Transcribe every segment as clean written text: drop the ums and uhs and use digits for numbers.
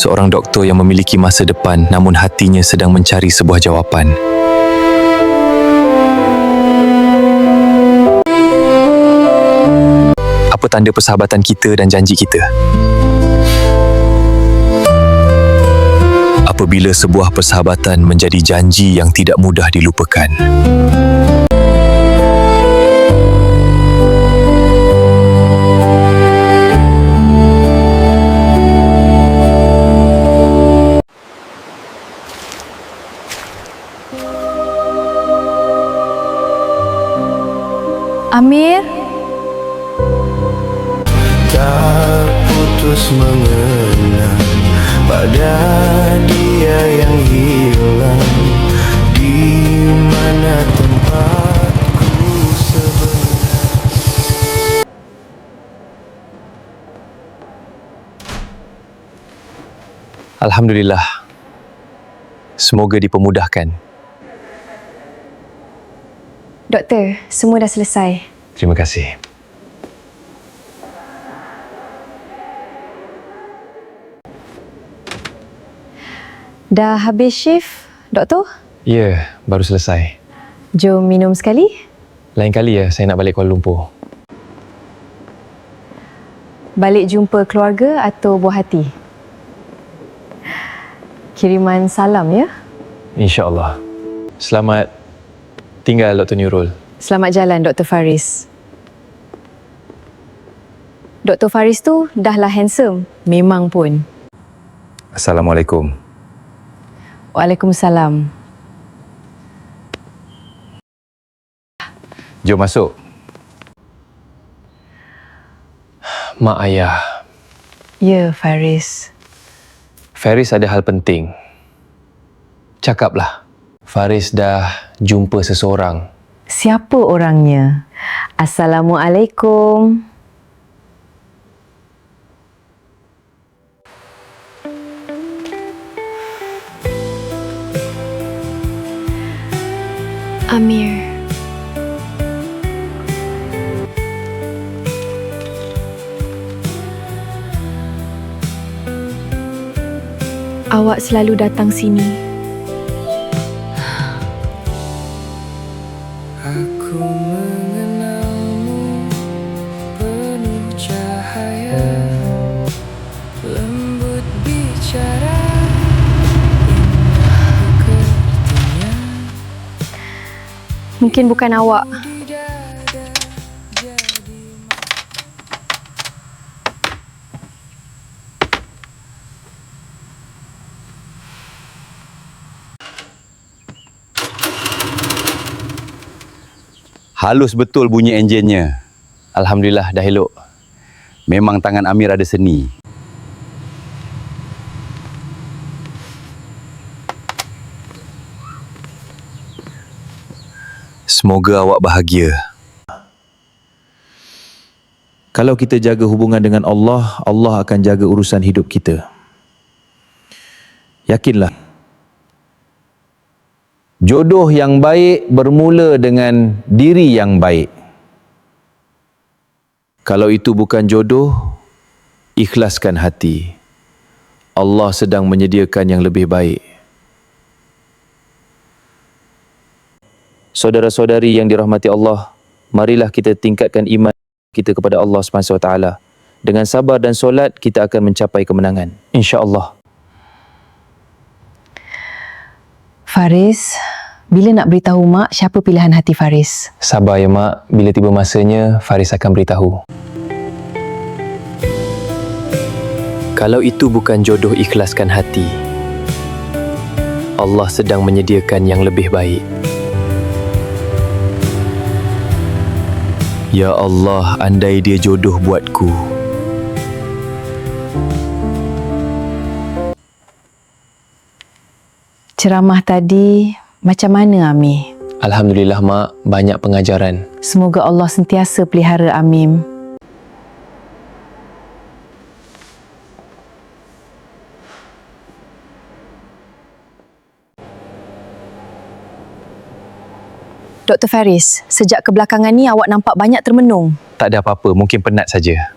Seorang doktor yang memiliki masa depan namun hatinya sedang mencari sebuah jawapan. Apa tanda persahabatan kita dan janji kita? Apabila sebuah persahabatan menjadi janji yang tidak mudah dilupakan. Amir? Tak putus mengenang pada dia yang hilang. Di mana tempatku sebenarnya? Alhamdulillah. Semoga dipermudahkan. Doktor, semua dah selesai. Terima kasih. Dah habis shift, Doktor? Ya, baru selesai. Jom minum sekali. Lain kali ya, saya nak balik Kuala Lumpur. Balik jumpa keluarga atau buah hati? Kiriman salam ya. InsyaAllah. Selamat tinggal Dr. Nurul. Selamat jalan Dr. Faris. Dr. Faris tu dah lah handsome. Memang pun. Assalamualaikum. Waalaikumsalam. Jom masuk. Mak ayah, Ya, Faris. Faris ada hal penting. Cakaplah. Faris dah jumpa seseorang. Siapa orangnya? Assalamualaikum. Amir. Awak selalu datang sini. Aku mengenalmu penuh cahaya, lembut bicara, indah bekertinya. Mungkin bukan awak. Di dada jadi Halus betul bunyi enjinnya. Alhamdulillah dah elok. Memang tangan Amir ada seni. Semoga awak bahagia. Kalau kita jaga hubungan dengan Allah, Allah akan jaga urusan hidup kita. Yakinlah. Jodoh yang baik bermula dengan diri yang baik. Kalau itu bukan jodoh, ikhlaskan hati. Allah sedang menyediakan yang lebih baik. Saudara-saudari yang dirahmati Allah, marilah kita tingkatkan iman kita kepada Allah SWT. Dengan sabar dan solat, kita akan mencapai kemenangan. InsyaAllah. Faris, bila nak beritahu Mak siapa pilihan hati Faris? Sabar ya Mak, bila tiba masanya, Faris akan beritahu. Kalau itu bukan jodoh, ikhlaskan hati. Allah sedang menyediakan yang lebih baik. Ya Allah, andai dia jodoh buatku. Ceramah tadi macam mana, Amir? Alhamdulillah Mak, banyak pengajaran. Semoga Allah sentiasa pelihara Amim. Dr. Faris, sejak kebelakangan ni awak nampak banyak termenung. Tak ada apa-apa, mungkin penat saja.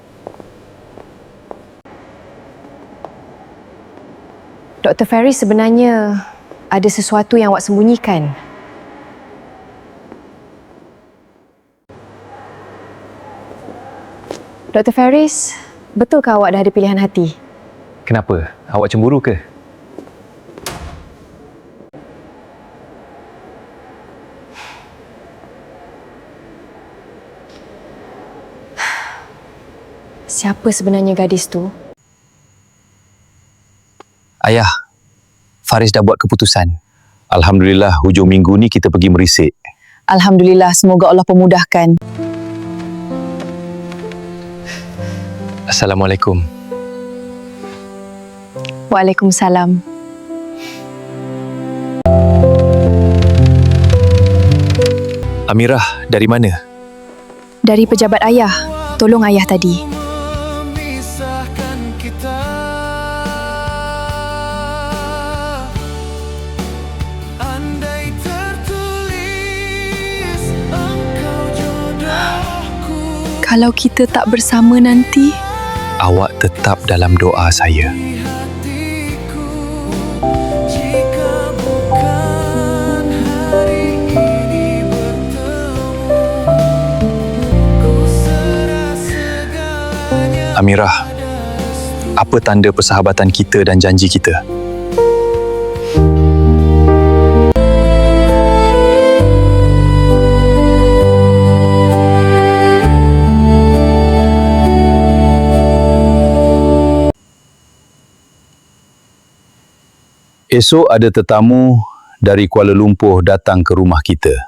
Dr. Faris, sebenarnya ada sesuatu yang awak sembunyikan. Dr. Faris, betulkah awak dah ada pilihan hati? Kenapa? Awak cemburu ke? Siapa sebenarnya gadis tu? Ayah, Faris dah buat keputusan. Alhamdulillah, hujung minggu ni kita pergi merisik. Alhamdulillah, semoga Allah pemudahkan. Assalamualaikum. Waalaikumsalam. Amirah, dari mana? Dari pejabat ayah. Tolong ayah tadi. Memisahkan kita. Andai tertulis engkau jodohku. Kalau kita tak bersama nanti, Awak tetap dalam doa saya. Di hatiku, jika bukan hari ini bertemu, ku serah segalanya. Amirah, apa tanda persahabatan kita dan janji kita? Esok ada tetamu dari Kuala Lumpur datang ke rumah kita.